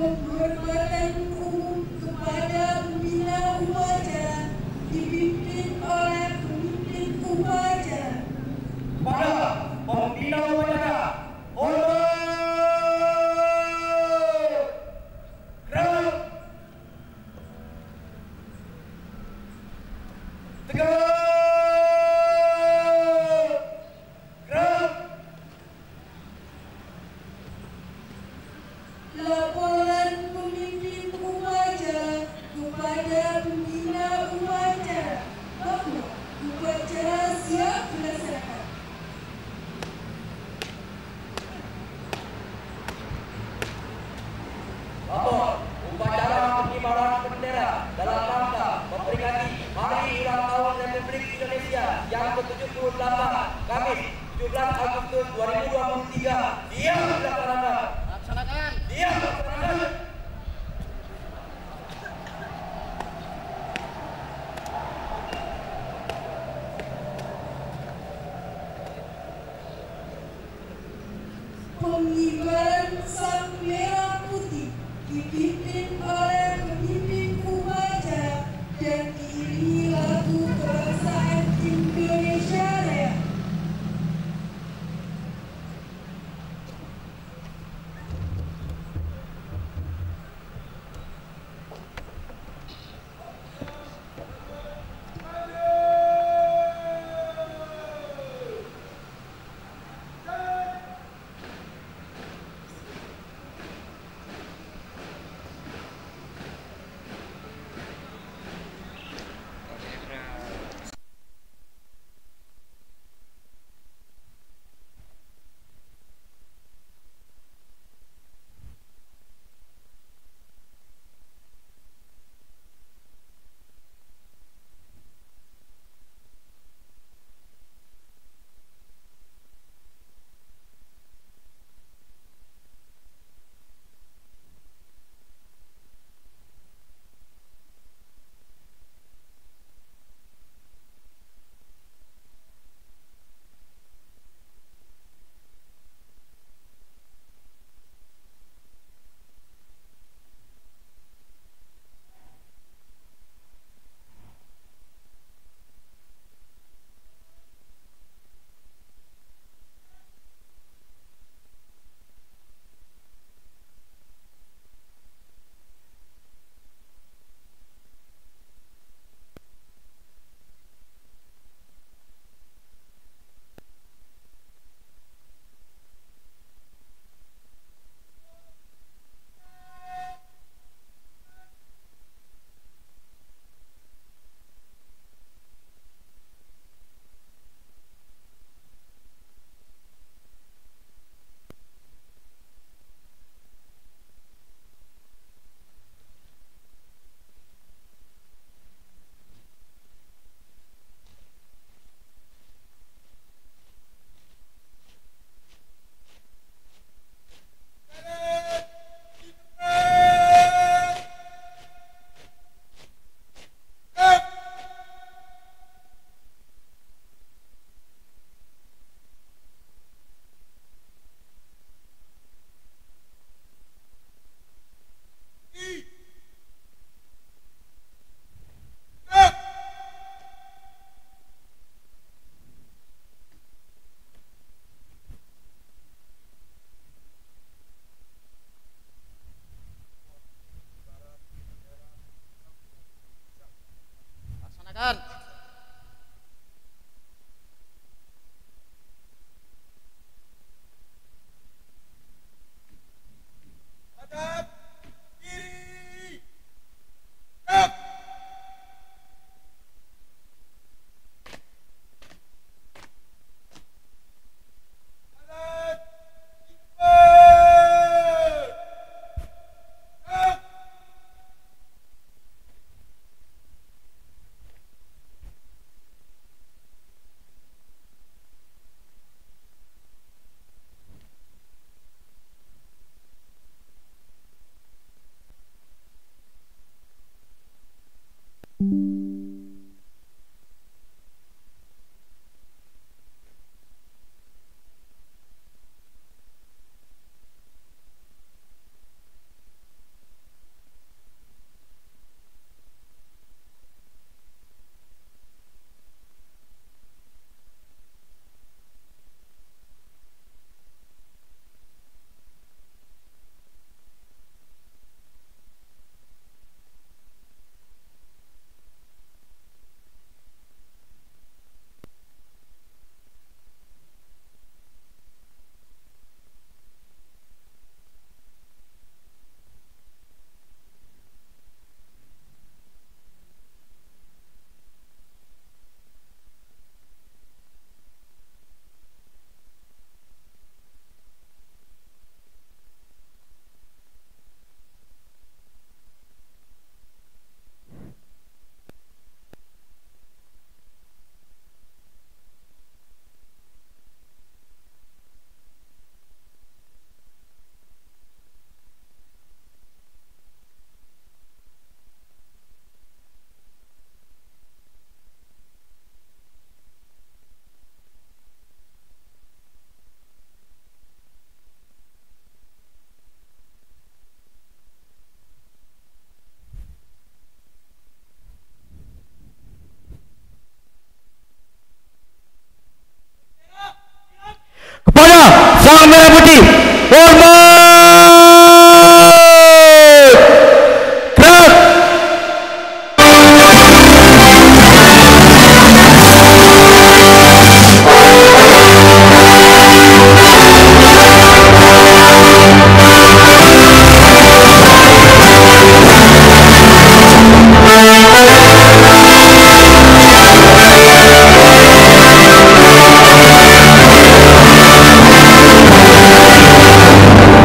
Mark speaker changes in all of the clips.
Speaker 1: penghormatan umum kepada pembina upacara dipimpin oleh pemimpin upacara.
Speaker 2: Kepada pembina upacara, hormat. Gerak. Tegak. Gerak.
Speaker 1: Laporan pemimpin upacara kepada pembina upacara bahwa upacara siap dilaksanakan.
Speaker 2: Lapor upacara pengibaran bendera dalam rangka memperingati Hari Ulang Tahun Republik Indonesia yang ke-78 Kamis 17 Agustus 2023 siap dilaksanakan.
Speaker 3: Laksanakan.
Speaker 2: Siap dilaksanakan.
Speaker 1: Pengibaran sang merah putih dipimpin oleh pemimpin upacara dan diiringi lagu kebangsaan Indonesia Raya.
Speaker 3: Sang Merah Putih, hormat! Gerak!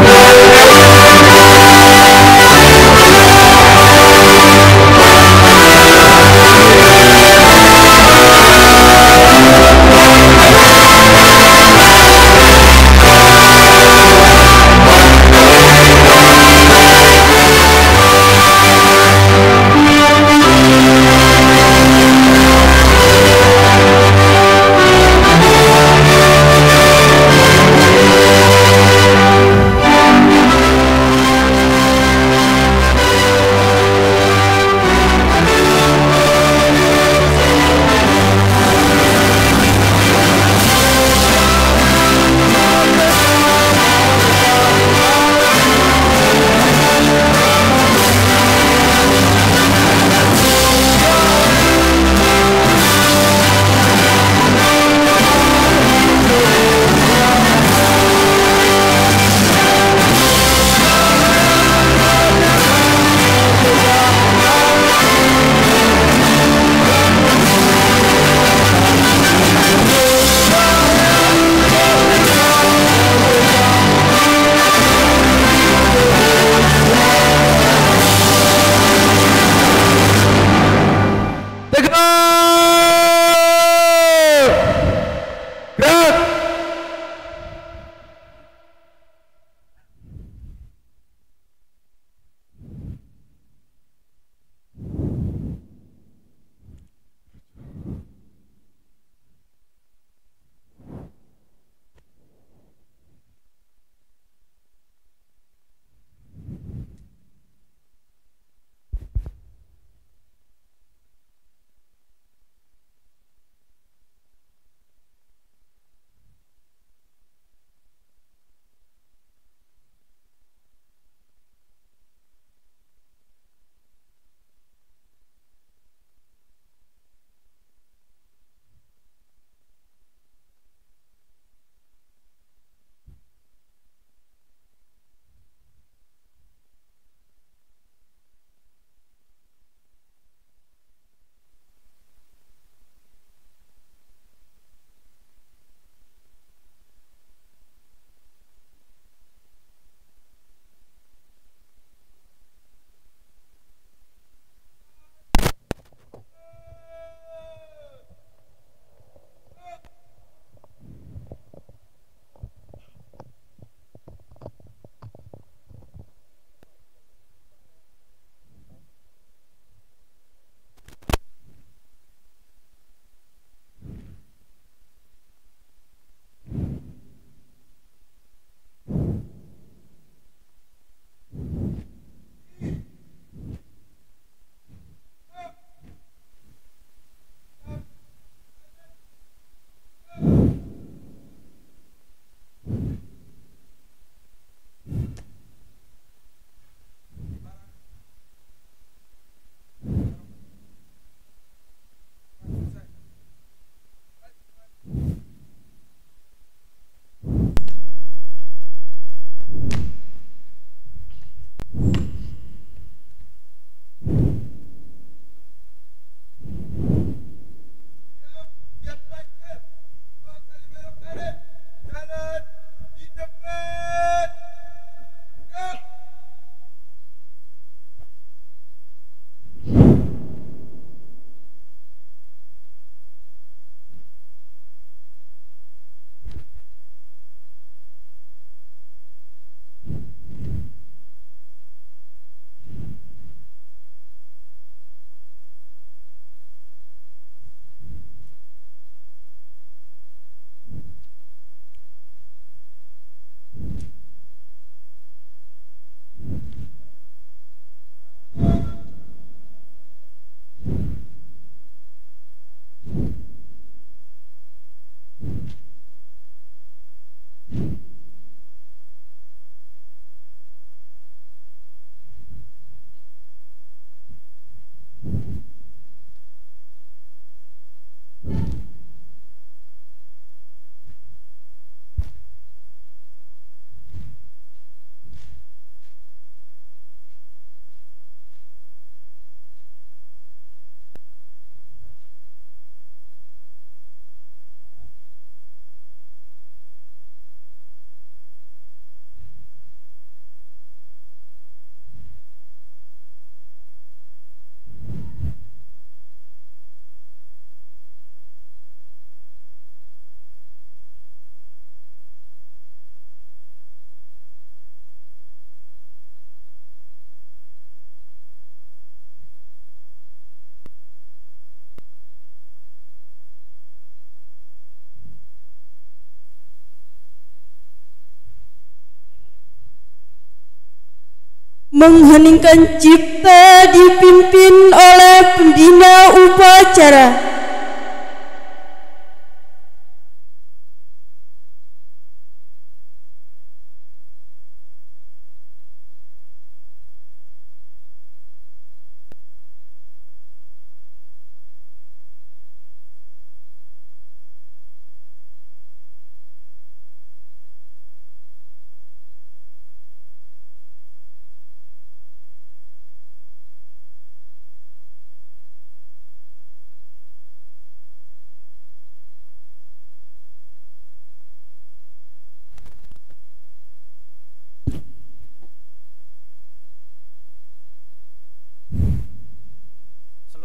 Speaker 1: Mengheningkan cipta dipimpin oleh pembina upacara.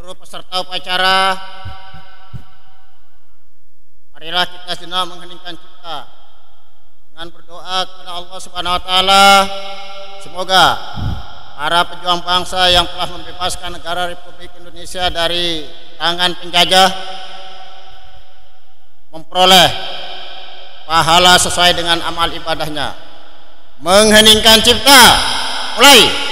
Speaker 4: Seluruh peserta upacara, marilah kita sejenak mengheningkan cipta dengan berdoa kepada Allah Subhanahu wa taala. Semoga para pejuang bangsa yang telah membebaskan negara Republik Indonesia dari tangan penjajah memperoleh pahala sesuai dengan amal ibadahnya. Mengheningkan cipta, mulai.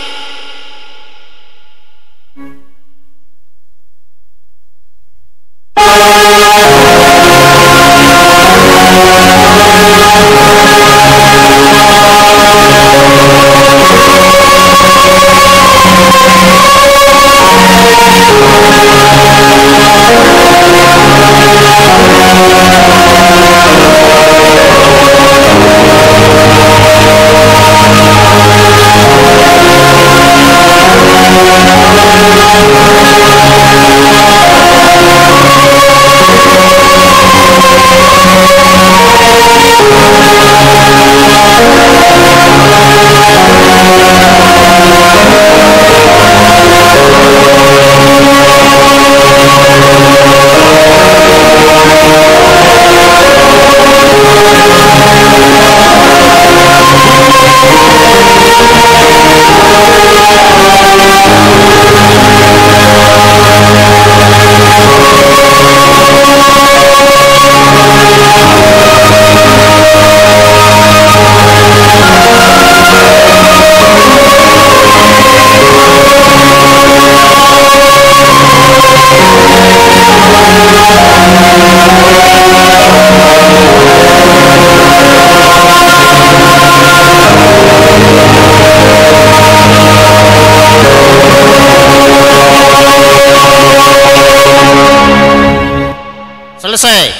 Speaker 4: Selesai.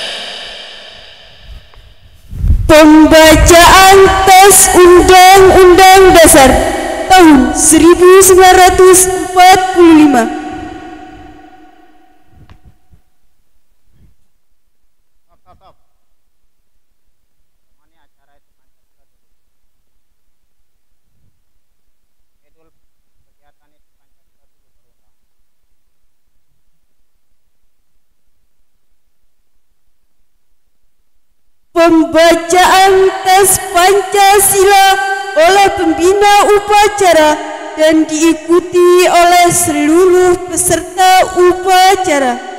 Speaker 1: Pembacaan tes Undang-Undang Dasar tahun 1945. Pembacaan tes Pancasila oleh pembina upacara dan diikuti oleh seluruh peserta upacara.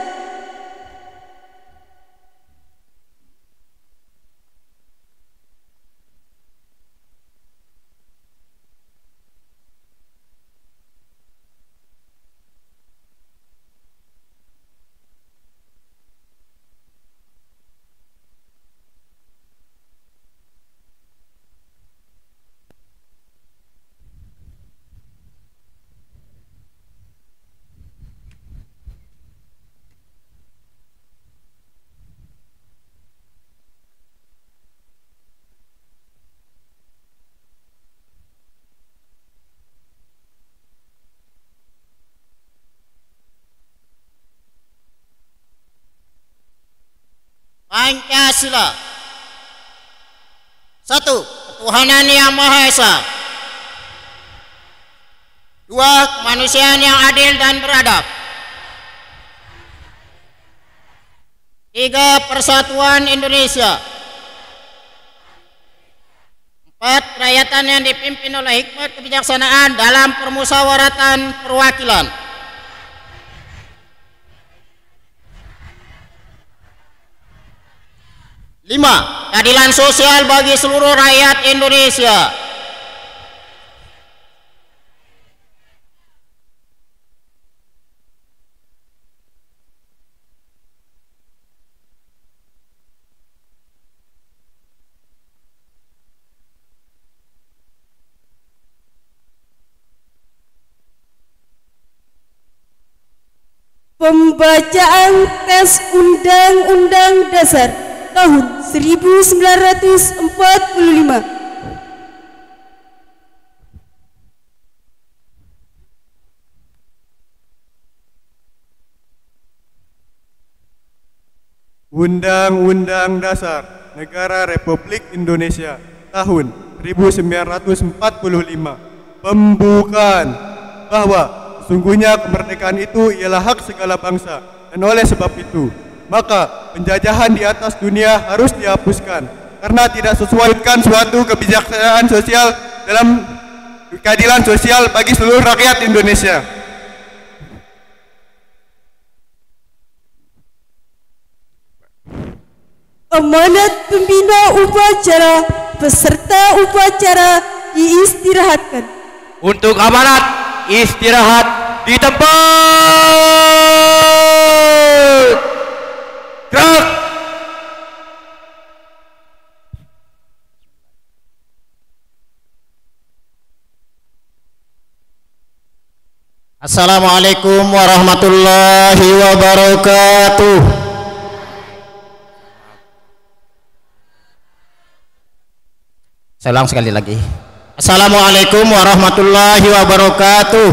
Speaker 4: Pancasila. 1. Ketuhanan yang Maha Esa. 2. Kemanusiaan yang adil dan beradab. 3. Persatuan Indonesia. 4. Kerakyatan yang dipimpin oleh hikmat kebijaksanaan dalam permusyawaratan perwakilan. 5. Keadilan sosial bagi seluruh rakyat Indonesia.
Speaker 1: Pembacaan tes Undang-Undang Dasar tahun 1945.
Speaker 5: Undang-Undang Dasar Negara Republik Indonesia tahun 1945 pembukaan bahwa sesungguhnya kemerdekaan itu ialah hak segala bangsa, dan oleh sebab itu maka penjajahan di atas dunia harus dihapuskan karena tidak sesuaikan suatu kebijaksanaan sosial dalam keadilan sosial bagi seluruh rakyat Indonesia.
Speaker 1: Amanat pembina upacara peserta upacara diistirahatkan.
Speaker 3: Untuk amanat istirahat di tempat. Gerak.
Speaker 4: Assalamualaikum warahmatullahi wabarakatuh. Saya ulang sekali lagi. Assalamualaikum warahmatullahi wabarakatuh.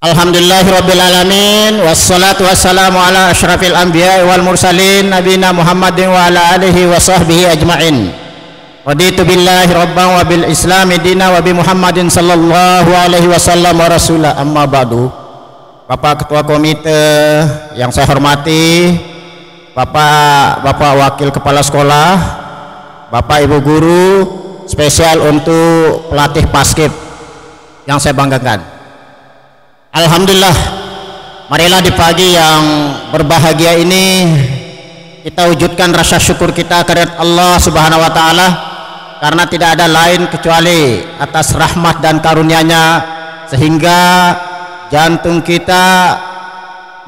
Speaker 4: Alhamdulillahirabbil alamin, wassalatu wassalamu ala asyrafil anbiya'i wal mursalin nabiyina Muhammadin wa ala alihi wa sahbihi ajma'in. Raditu billahi rabban wa bil islami dina wa bi Muhammadin sallallahu alaihi wasallam wa rasula, amma ba'du. Bapak Ketua Komite yang saya hormati, Bapak Wakil Kepala Sekolah, Bapak Ibu Guru, spesial untuk pelatih basket yang saya banggakan. Alhamdulillah, marilah di pagi yang berbahagia ini kita wujudkan rasa syukur kita kepada Allah Subhanahu wa taala, karena tidak ada lain kecuali atas rahmat dan karunia-Nya sehingga jantung kita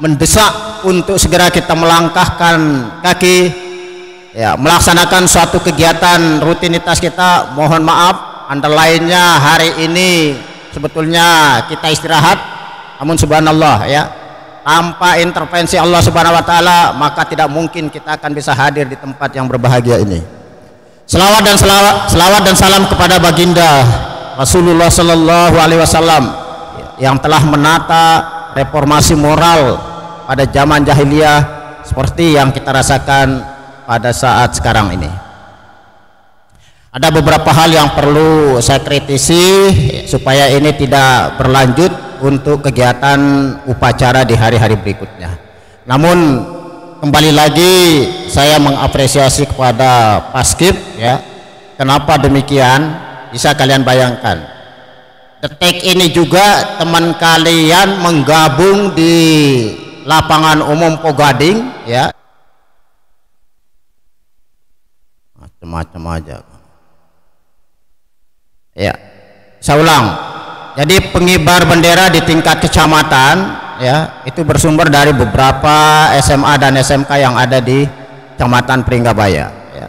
Speaker 4: mendesak untuk segera kita melangkahkan kaki, ya, melaksanakan suatu kegiatan rutinitas kita. Mohon maaf, antara lainnya hari ini sebetulnya kita istirahat, namun subhanallah, ya, tanpa intervensi Allah Subhanahu wa taala maka tidak mungkin kita akan bisa hadir di tempat yang berbahagia ini. Selawat dan salam kepada baginda Rasulullah sallallahu alaihi wasallam yang telah menata reformasi moral pada zaman jahiliyah seperti yang kita rasakan pada saat sekarang ini. Ada beberapa hal yang perlu saya kritisi supaya ini tidak berlanjut untuk kegiatan upacara di hari-hari berikutnya. Namun kembali lagi saya mengapresiasi kepada Paskib, ya. Kenapa demikian? Bisa kalian bayangkan. Detik ini juga teman kalian menggabung di lapangan umum Pogading, ya, macam-macam aja, ya. Saya ulang, jadi pengibar bendera di tingkat kecamatan, ya, itu bersumber dari beberapa SMA dan SMK yang ada di Kecamatan Pringgabaya, ya.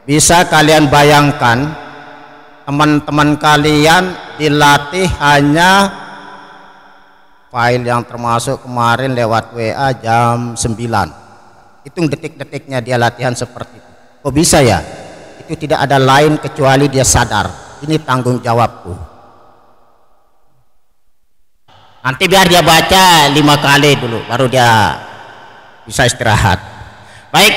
Speaker 4: Bisa kalian bayangkan teman-teman kalian dilatih hanya file yang termasuk kemarin lewat WA jam 9. Hitung detik-detiknya dia latihan seperti itu. Kok bisa ya? Itu tidak ada lain kecuali dia sadar, ini tanggung jawabku. Nanti biar dia baca 5 kali dulu, baru dia bisa istirahat. Baik,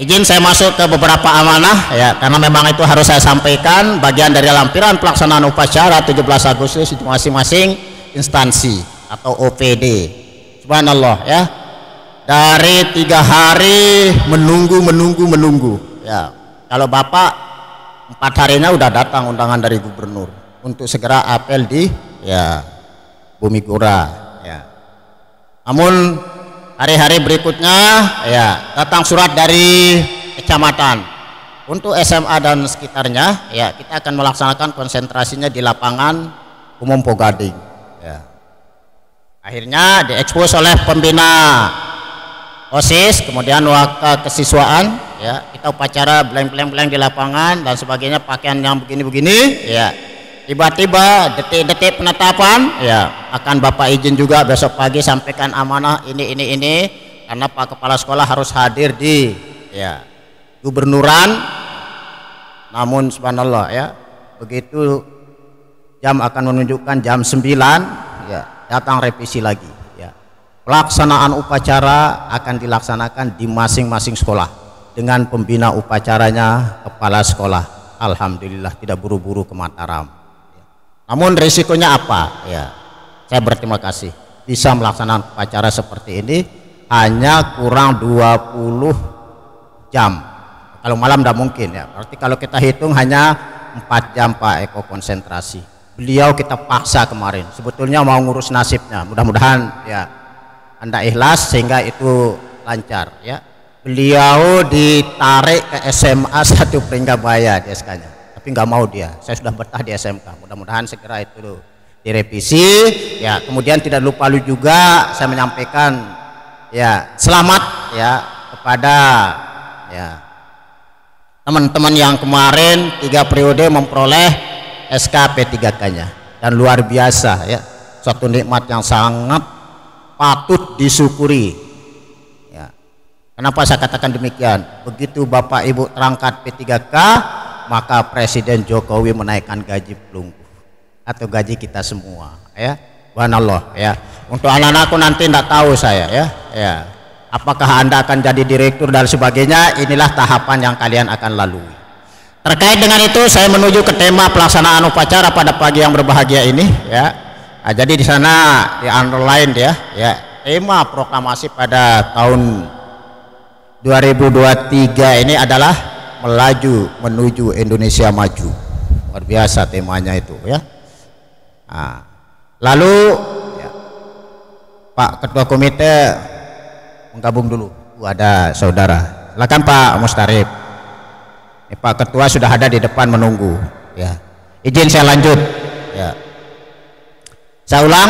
Speaker 4: izin saya masuk ke beberapa amanah, ya, karena memang itu harus saya sampaikan bagian dari lampiran pelaksanaan upacara 17 Agustus di masing-masing instansi atau OPD. Subhanallah, ya, dari 3 hari menunggu, ya. Kalau Bapak 4 harinya udah datang undangan dari gubernur untuk segera apel di, ya, Bumi Gura, ya. Namun hari-hari berikutnya, ya, datang surat dari kecamatan untuk SMA dan sekitarnya, ya, kita akan melaksanakan konsentrasinya di lapangan umum Pogading, ya. Akhirnya diekspos oleh pembina OSIS, kemudian waktu kesiswaan, ya, kita upacara blank di lapangan dan sebagainya, pakaian yang begini-begini, ya. tiba-tiba detik-detik penetapan ya akan Bapak izin juga besok pagi sampaikan amanah ini karena Pak Kepala Sekolah harus hadir di ya gubernuran. Namun subhanallah ya begitu jam akan menunjukkan jam 9 ya datang revisi lagi ya. Pelaksanaan upacara akan dilaksanakan di masing-masing sekolah dengan pembina upacaranya kepala sekolah. Alhamdulillah tidak buru-buru ke Mataram. Namun risikonya apa? Ya, saya berterima kasih bisa melaksanakan upacara seperti ini hanya kurang 20 jam. Kalau malam tidak mungkin ya. Berarti kalau kita hitung hanya 4 jam Pak Eko konsentrasi. Beliau kita paksa kemarin. Sebetulnya mau ngurus nasibnya. Mudah-mudahan ya Anda ikhlas sehingga itu lancar ya. Beliau ditarik ke SMA 1 Pringgabaya di SK-nya. Tapi nggak mau dia, saya sudah betah di SMK, mudah-mudahan segera itu direvisi ya. Kemudian tidak lupa juga saya menyampaikan ya selamat ya kepada ya teman-teman yang kemarin 3 periode memperoleh SK P3K-nya dan luar biasa ya, suatu nikmat yang sangat patut disyukuri ya. Kenapa saya katakan demikian? Begitu Bapak Ibu terangkat P3K maka Presiden Jokowi menaikkan gaji pelunggu atau gaji kita semua ya. Subhanallah ya. Untuk anak-anakku nanti tidak tahu saya ya apakah Anda akan jadi direktur dan sebagainya. Inilah tahapan yang kalian akan lalui. Terkait dengan itu saya menuju ke tema pelaksanaan upacara pada pagi yang berbahagia ini ya. Nah, jadi di sana di underline ya tema proklamasi pada tahun 2023 ini adalah melaju menuju Indonesia maju. Luar biasa temanya itu ya. Nah, lalu ya, Pak Ketua Komite menggabung dulu. Ada saudara, silakan Pak Mustarif. Ini Pak Ketua sudah ada di depan menunggu ya. Izin saya lanjut ya. Saya ulang,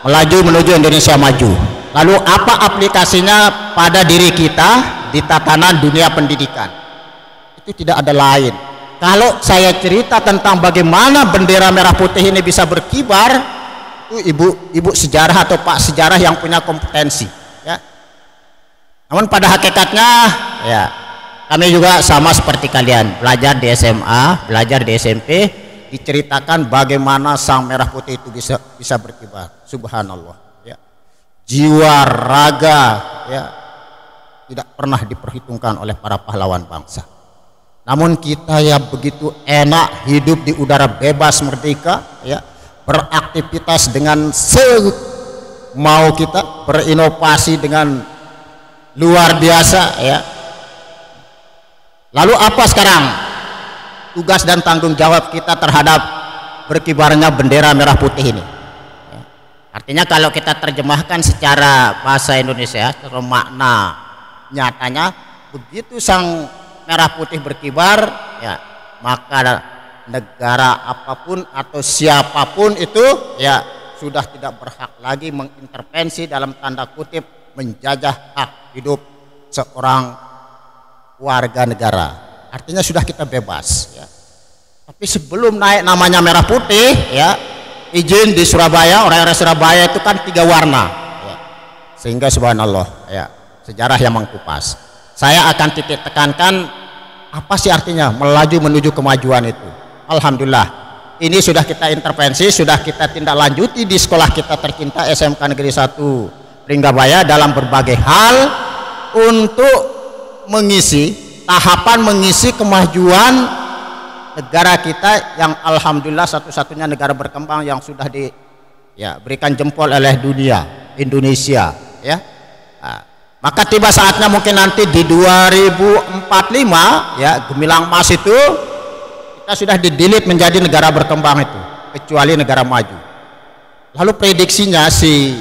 Speaker 4: melaju menuju Indonesia maju. Lalu apa aplikasinya pada diri kita di tatanan dunia pendidikan? Itu tidak ada lain. Kalau saya cerita tentang bagaimana bendera merah putih ini bisa berkibar, itu ibu sejarah atau pak sejarah yang punya kompetensi ya. Namun pada hakikatnya ya kami juga sama seperti kalian, belajar di SMA, belajar di SMP, diceritakan bagaimana sang merah putih itu bisa berkibar. Subhanallah ya. Jiwa raga ya tidak pernah diperhitungkan oleh para pahlawan bangsa. Namun kita yang begitu enak hidup di udara bebas merdeka ya, beraktivitas dengan semau kita, berinovasi dengan luar biasa ya. Lalu apa sekarang tugas dan tanggung jawab kita terhadap berkibarnya bendera merah putih ini ya. Artinya kalau kita terjemahkan secara bahasa Indonesia, secara makna nyatanya begitu sang merah putih berkibar ya, maka negara apapun atau siapapun itu ya sudah tidak berhak lagi mengintervensi dalam tanda kutip menjajah hak hidup seorang warga negara. Artinya sudah kita bebas ya. Tapi sebelum naik namanya merah putih ya, izin di Surabaya, orang-orang Surabaya itu kan 3 warna ya. Sehingga subhanallah ya, sejarah yang mengkupas. Saya akan titik tekankan apa sih artinya melaju menuju kemajuan itu. Alhamdulillah ini sudah kita intervensi, sudah kita tindak lanjuti di sekolah kita tercinta SMK Negeri 1 Pringgabaya dalam berbagai hal untuk mengisi tahapan mengisi kemajuan negara kita yang alhamdulillah satu-satunya negara berkembang yang sudah berikan jempol oleh dunia, Indonesia ya. Maka tiba saatnya mungkin nanti di 2045 ya, gemilang emas itu kita sudah didilit menjadi negara berkembang itu, kecuali negara maju. Lalu prediksinya si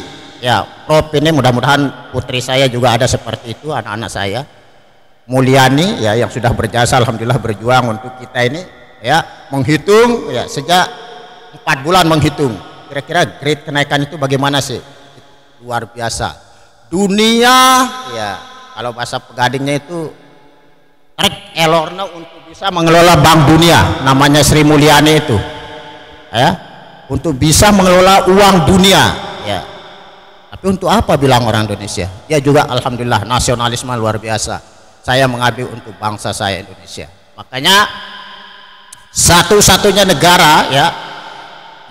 Speaker 4: Prof ini, mudah-mudahan putri saya juga ada seperti itu, anak-anak saya Mulyani ya, yang sudah berjasa alhamdulillah berjuang untuk kita ini ya, menghitung ya sejak 4 bulan menghitung kira-kira grade kenaikan itu bagaimana sih. Luar biasa. Dunia ya, kalau bahasa pegadingnya itu trek elorna untuk bisa mengelola Bank Dunia, namanya Sri Mulyani itu ya, untuk bisa mengelola uang dunia, ya. Tapi untuk apa bilang orang Indonesia? Dia juga alhamdulillah nasionalisme luar biasa. Saya mengabdi untuk bangsa saya Indonesia. Makanya satu-satunya negara ya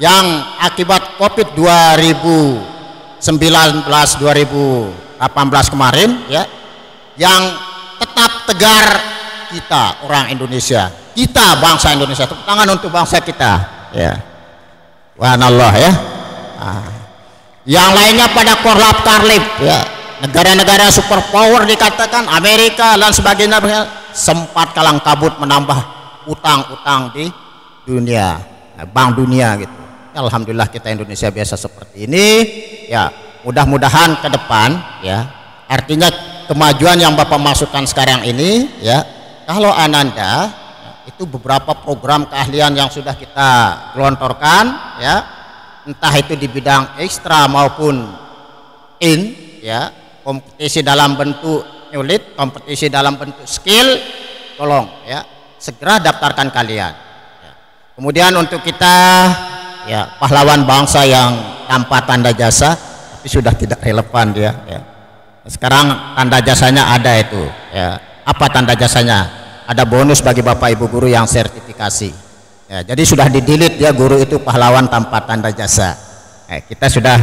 Speaker 4: yang akibat Covid 2019-2018 kemarin ya, yang tetap tegar kita orang Indonesia, kita bangsa Indonesia. Tepuk tangan untuk bangsa kita ya. Subhanallah ya. Yang lainnya pada korlap karlip ya, negara-negara superpower dikatakan Amerika dan sebagainya sempat kalang kabut menambah utang-utang di dunia, bank dunia gitu. Alhamdulillah kita Indonesia biasa seperti ini ya. Mudah-mudahan ke depan ya, artinya kemajuan yang Bapak masukkan sekarang ini ya, kalau Ananda itu beberapa program keahlian yang sudah kita gelontorkan ya, entah itu di bidang ekstra maupun ya, kompetisi dalam bentuk unit, kompetisi dalam bentuk skill, tolong ya segera daftarkan kalian ya. Kemudian untuk kita ya pahlawan bangsa yang tanpa tanda jasa tapi sudah tidak relevan dia ya. Sekarang tanda jasanya ada itu ya. Apa tanda jasanya? Ada bonus bagi Bapak Ibu guru yang sertifikasi ya, jadi sudah di-delete dia guru itu pahlawan tanpa tanda jasa. Kita sudah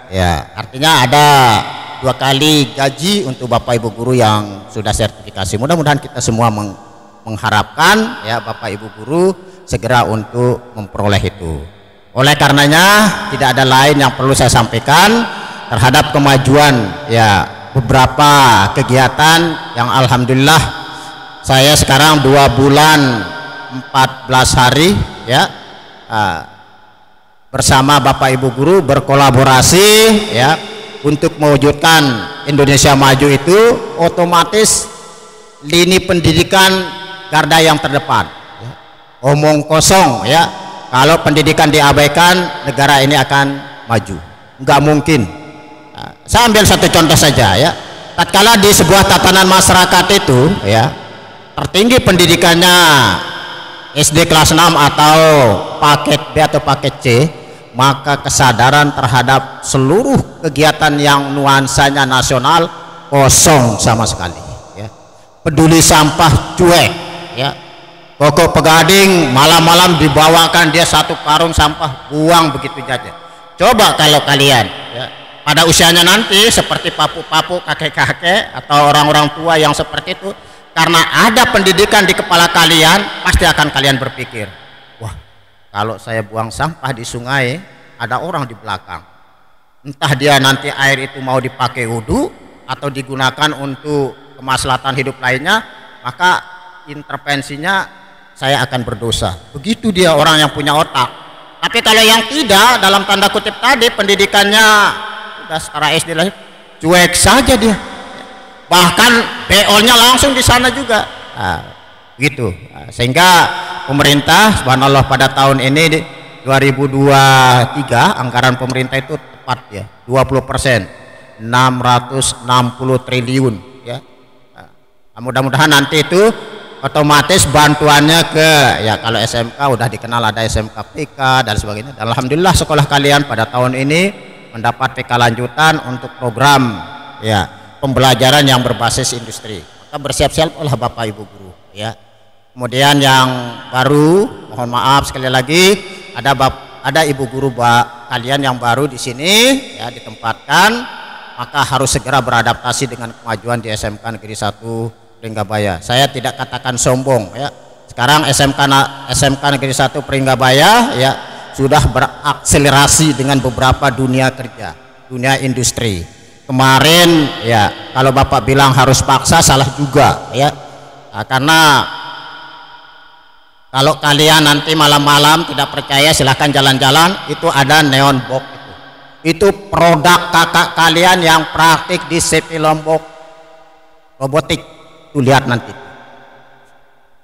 Speaker 4: ya, artinya ada 2 kali gaji untuk Bapak Ibu guru yang sudah sertifikasi. Mudah-mudahan kita semua mengharapkan ya Bapak Ibu guru segera untuk memperoleh itu. Oleh karenanya tidak ada lain yang perlu saya sampaikan terhadap kemajuan ya beberapa kegiatan yang alhamdulillah saya sekarang 2 bulan 14 hari ya bersama Bapak Ibu guru berkolaborasi ya untuk mewujudkan Indonesia maju itu otomatis lini pendidikan garda yang terdepan ya. Omong kosong ya, kalau pendidikan diabaikan negara ini akan maju, nggak mungkin. Saya ambil satu contoh saja ya, tatkala di sebuah tatanan masyarakat itu ya tertinggi pendidikannya SD kelas 6 atau paket B atau paket C, maka kesadaran terhadap seluruh kegiatan yang nuansanya nasional kosong sama sekali ya. Peduli sampah cuek ya, pokok pegading malam-malam dibawakan dia 1 karung sampah buang begitu saja. Coba kalau kalian ya, pada usianya nanti seperti papu-papu kakek-kakek atau orang-orang tua yang seperti itu, karena ada pendidikan di kepala kalian, pasti akan kalian berpikir, wah kalau saya buang sampah di sungai ada orang di belakang, entah dia nanti air itu mau dipakai wudhu atau digunakan untuk kemaslahatan hidup lainnya, maka intervensinya saya akan berdosa. Begitu dia orang yang punya otak. Tapi kalau yang tidak, dalam tanda kutip tadi, pendidikannya udah secara SD lah cuek saja dia, bahkan PO-nya langsung di sana juga gitu. Sehingga pemerintah subhanallah pada tahun ini 2023 anggaran pemerintah itu tepat ya 20%, 660 triliun ya. Mudah-mudahan nanti itu otomatis bantuannya ke ya, kalau SMK udah dikenal ada SMK PK dan sebagainya. Dan alhamdulillah sekolah kalian pada tahun ini mendapat PK lanjutan untuk program ya pembelajaran yang berbasis industri. Maka bersiap-siap oleh Bapak Ibu guru ya. Kemudian yang baru, mohon maaf sekali lagi, ada ibu guru kalian yang baru di sini ya ditempatkan, maka harus segera beradaptasi dengan kemajuan di SMK Negeri 1 Pringgabaya. Saya tidak katakan sombong ya. Sekarang SMK Negeri 1 Pringgabaya ya sudah berakselerasi dengan beberapa dunia kerja, dunia industri. Kemarin ya kalau Bapak bilang harus paksa, salah juga ya. Karena kalau kalian nanti malam-malam tidak percaya silahkan jalan-jalan, itu ada neon box itu produk kakak kalian yang praktik di CP Lombok robotik, tuh lihat nanti.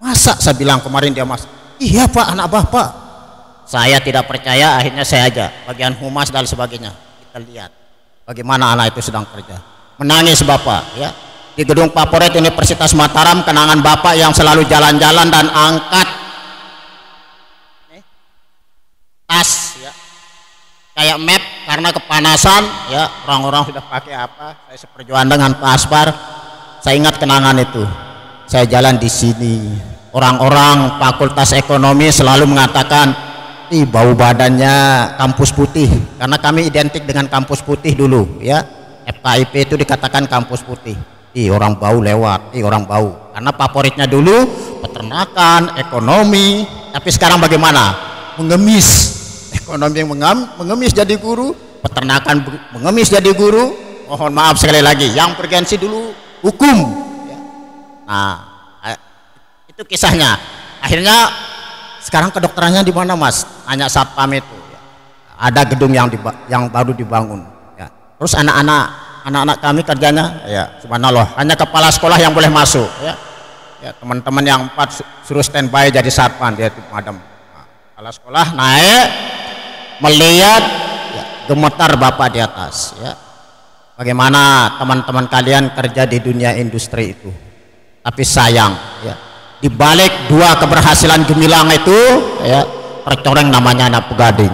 Speaker 4: Masa saya bilang kemarin dia mas, iya Pak anak Bapak. Saya tidak percaya, akhirnya saya aja bagian humas dan sebagainya, kita lihat bagaimana anak itu sedang kerja. Menangis Bapak ya, di gedung favorit Universitas Mataram, kenangan Bapak yang selalu jalan-jalan dan angkat kayak map karena kepanasan ya, orang-orang sudah pakai apa, saya seperjuangan dengan Pak Asbar. Saya ingat kenangan itu, saya jalan di sini, orang-orang fakultas ekonomi selalu mengatakan, ih bau badannya kampus putih, karena kami identik dengan kampus putih dulu ya, FKIP itu dikatakan kampus putih. Ih orang bau lewat, ih orang bau, karena favoritnya dulu peternakan, ekonomi. Tapi sekarang bagaimana? Mengemis, ekonomi yang mengemis jadi guru, peternakan mengemis jadi guru. Mohon maaf sekali lagi, yang bergensi dulu hukum ya. Nah itu kisahnya. Akhirnya sekarang kedokterannya di mana Mas? Tanya satpam itu ya. Ada gedung yang baru dibangun ya. Terus anak-anak kami kerjanya ya subhanallah, hanya kepala sekolah yang boleh masuk ya. Ya teman-teman yang 4 suruh standby jadi satpam, dia itu madam. Nah, kepala sekolah naik melihat ya, gemetar bapak di atas ya. Bagaimana teman-teman kalian kerja di dunia industri itu. Tapi sayang ya, di balik 2 keberhasilan gemilang itu ya, tercoreng namanya anak Pegading.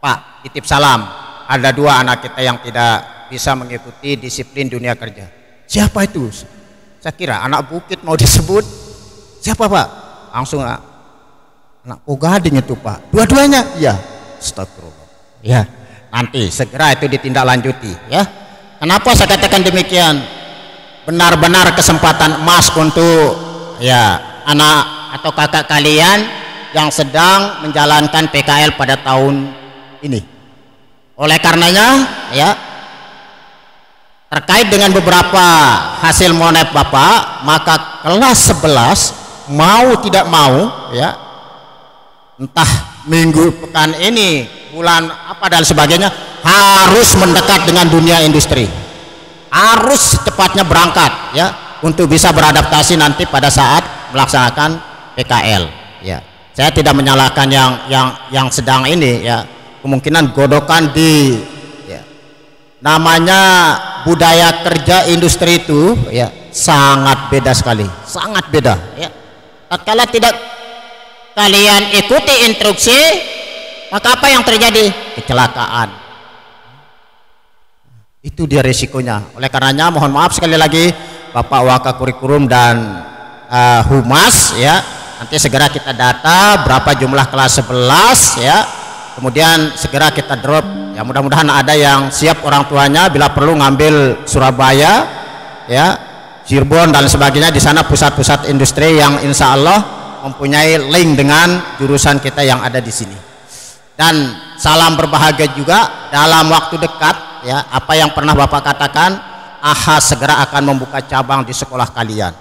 Speaker 4: Pak, titip salam, ada 2 anak kita yang tidak bisa mengikuti disiplin dunia kerja. Siapa itu? Saya kira anak bukit mau disebut. Siapa Pak? Langsung anak Pegading itu Pak. Dua-duanya? Ya. Astagfirullah. Ya. Nanti segera itu ditindaklanjuti ya. Kenapa saya katakan demikian? Benar-benar kesempatan emas untuk ya anak atau kakak kalian yang sedang menjalankan PKL pada tahun ini. Oleh karenanya ya, terkait dengan beberapa hasil monep Bapak, maka kelas 11 mau tidak mau ya, entah minggu pekan ini, bulan apa dan sebagainya, harus mendekat dengan dunia industri, harus secepatnya berangkat ya, untuk bisa beradaptasi nanti pada saat melaksanakan PKL ya. Saya tidak menyalahkan yang sedang ini ya, kemungkinan godokan di ya, namanya budaya kerja industri itu ya sangat beda sekali, sangat beda ya. Tatkala tidak kalian ikuti instruksi, maka apa yang terjadi? Kecelakaan. Itu dia risikonya. Oleh karenanya mohon maaf sekali lagi Bapak Wakakurikulum dan Humas ya, nanti segera kita data berapa jumlah kelas 11 ya, kemudian segera kita drop ya. Mudah-mudahan ada yang siap orang tuanya bila perlu ngambil Surabaya ya, Cirebon dan sebagainya. Di sana pusat-pusat industri yang insya Allah mempunyai link dengan jurusan kita yang ada di sini. Dan salam berbahagia juga dalam waktu dekat ya, apa yang pernah Bapak katakan, AHA segera akan membuka cabang di sekolah kalian.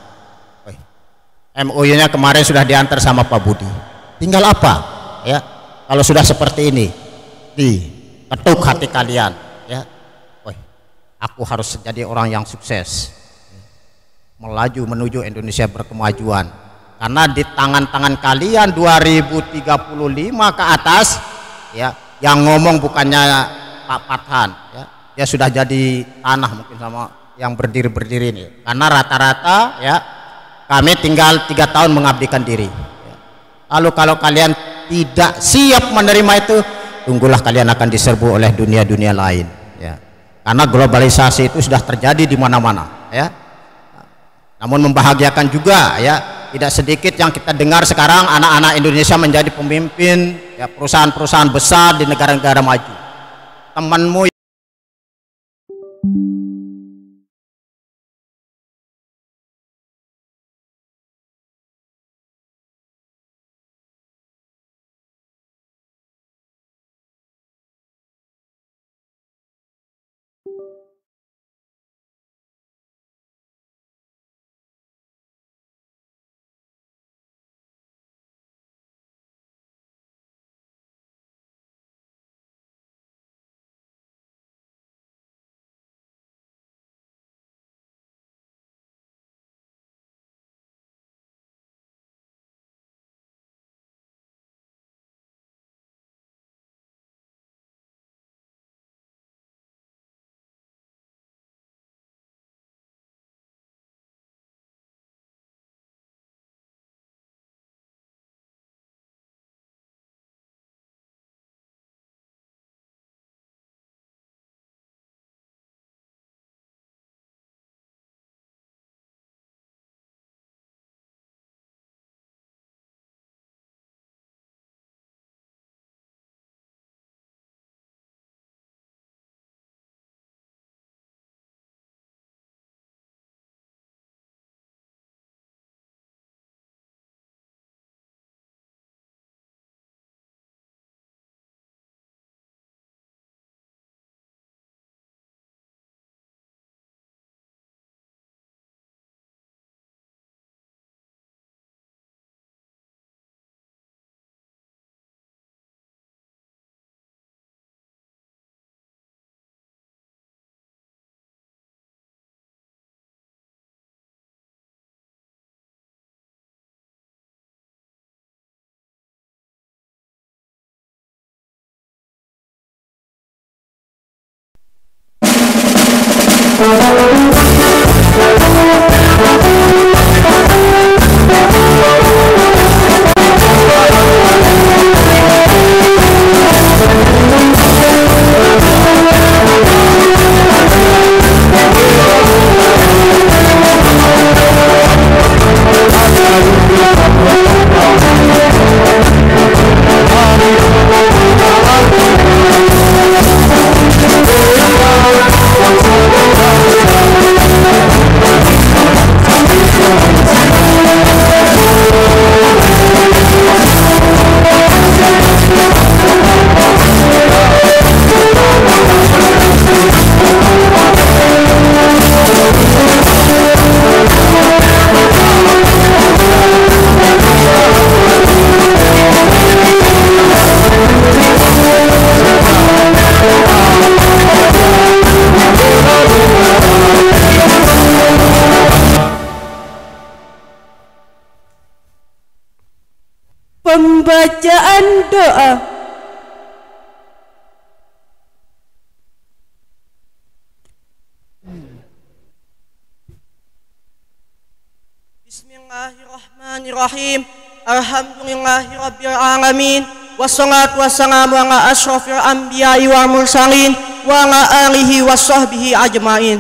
Speaker 4: MOU-nya kemarin sudah diantar sama Pak Budi. Tinggal apa ya, kalau sudah seperti ini diketuk hati kalian ya, aku harus jadi orang yang sukses, melaju menuju Indonesia berkemajuan. Karena di tangan-tangan kalian 2035 ke atas ya, yang ngomong bukannya Pak Pathan ya, dia sudah jadi tanah mungkin sama yang berdiri ini. Karena rata-rata ya kami tinggal 3 tahun mengabdikan diri ya. Lalu kalau kalian tidak siap menerima itu, tunggulah kalian akan diserbu oleh dunia-dunia lain ya. Karena globalisasi itu sudah terjadi di mana-mana ya. Namun membahagiakan juga ya, tidak sedikit yang kita dengar sekarang anak-anak Indonesia menjadi pemimpin ya, perusahaan-perusahaan besar di negara-negara maju. Temanmu
Speaker 1: Pembacaan doa.
Speaker 6: Bismillahirrahmanirrahim. Alhamdulillahirabbil alamin. Wassalatu wassalamu ala asyrafil anbiya'i wal mursalin wa ala alihi washabbihi ajmain.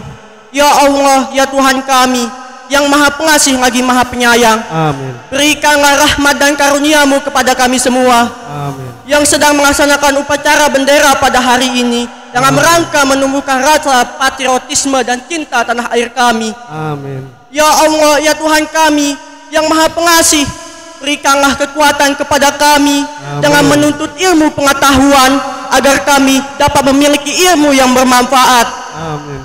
Speaker 6: Ya Allah, ya Tuhan kami yang Maha Pengasih lagi Maha Penyayang.
Speaker 7: Amin.
Speaker 6: Berikanlah rahmat dan karunia-Mu kepada kami semua.
Speaker 7: Amin.
Speaker 6: Yang sedang melaksanakan upacara bendera pada hari ini dalam rangka menumbuhkan rasa patriotisme dan cinta tanah air kami.
Speaker 7: Amin.
Speaker 6: Ya Allah, ya Tuhan kami yang Maha Pengasih, berikanlah kekuatan kepada kami dengan menuntut ilmu pengetahuan agar kami dapat memiliki ilmu yang bermanfaat.
Speaker 7: Amin.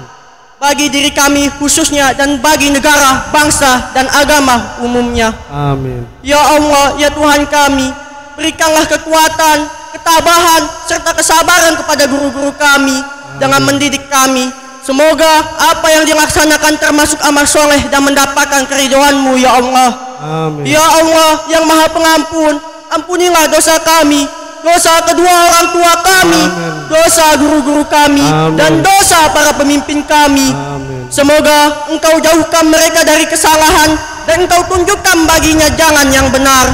Speaker 6: Bagi diri kami khususnya dan bagi negara, bangsa, dan agama umumnya.
Speaker 7: Amin.
Speaker 6: Ya Allah, ya Tuhan kami, berikanlah kekuatan, ketabahan, serta kesabaran kepada guru-guru kami dengan mendidik kami. Semoga apa yang dilaksanakan termasuk amal soleh dan mendapatkan keridhaan-Mu, ya Allah.
Speaker 7: Amin.
Speaker 6: Ya Allah yang Maha Pengampun, ampunilah dosa kami, dosa kedua orang tua kami, dosa guru-guru kami, dan dosa para pemimpin kami. Semoga Engkau jauhkan mereka dari kesalahan dan Engkau tunjukkan baginya jalan yang benar.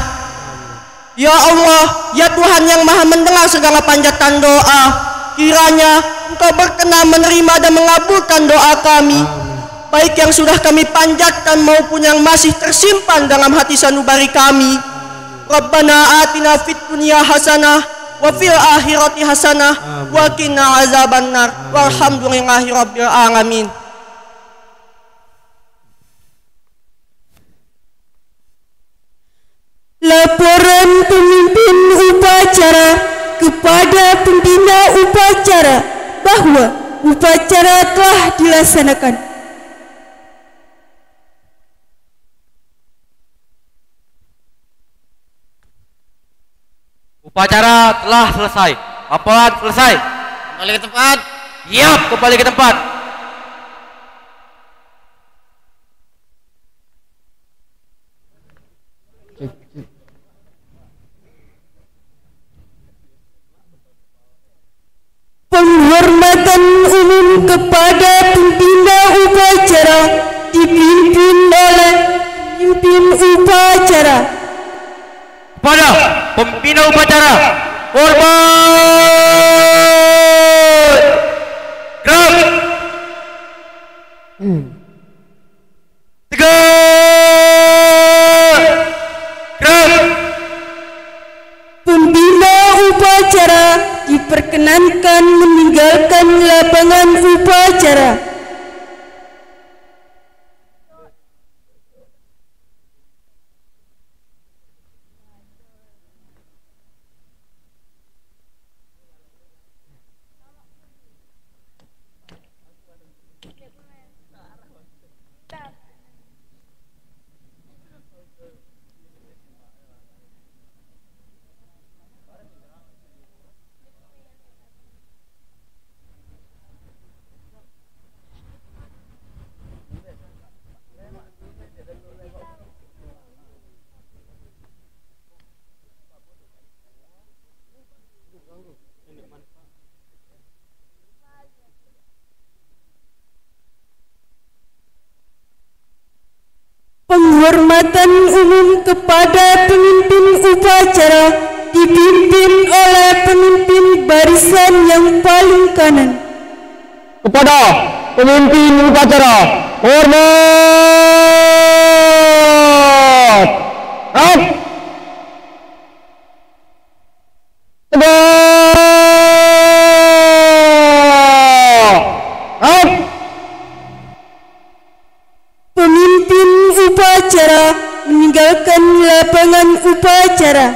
Speaker 6: Ya Allah, ya Tuhan yang Maha mendengar segala panjatan doa, kiranya Engkau berkenan menerima dan mengabulkan doa kami, baik yang sudah kami panjatkan maupun yang masih tersimpan dalam hati sanubari kami. Rabbana atina fid dunya hasanah wa fil akhirati hasanah wa qina azabannar. Walhamdulillahirabbil alamin.
Speaker 1: Laporan pemimpin upacara kepada pembina upacara bahwa upacara telah dilaksanakan.
Speaker 3: Upacara telah selesai. Laporan selesai.
Speaker 4: Kembali ke tempat.
Speaker 3: Siap, kembali ke tempat.
Speaker 1: Penghormatan umum kepada pembina upacara dipimpin oleh pemimpin upacara.
Speaker 3: Kepada pembina upacara, hormat. Gerak. Tegak. Gerak.
Speaker 1: Pembina upacara diperkenankan meninggalkan lapangan upacara. penghormatan umum kepada pemimpin upacara dipimpin oleh pemimpin barisan yang paling kanan.
Speaker 6: Kepada pemimpin upacara, hormat. Rap. Rap.
Speaker 1: Pemimpin upacara meninggalkan lapangan upacara.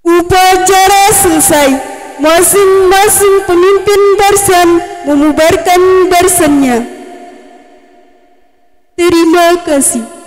Speaker 1: Upacara selesai, masing-masing pemimpin barisan memubarkan barisannya. Terima kasih.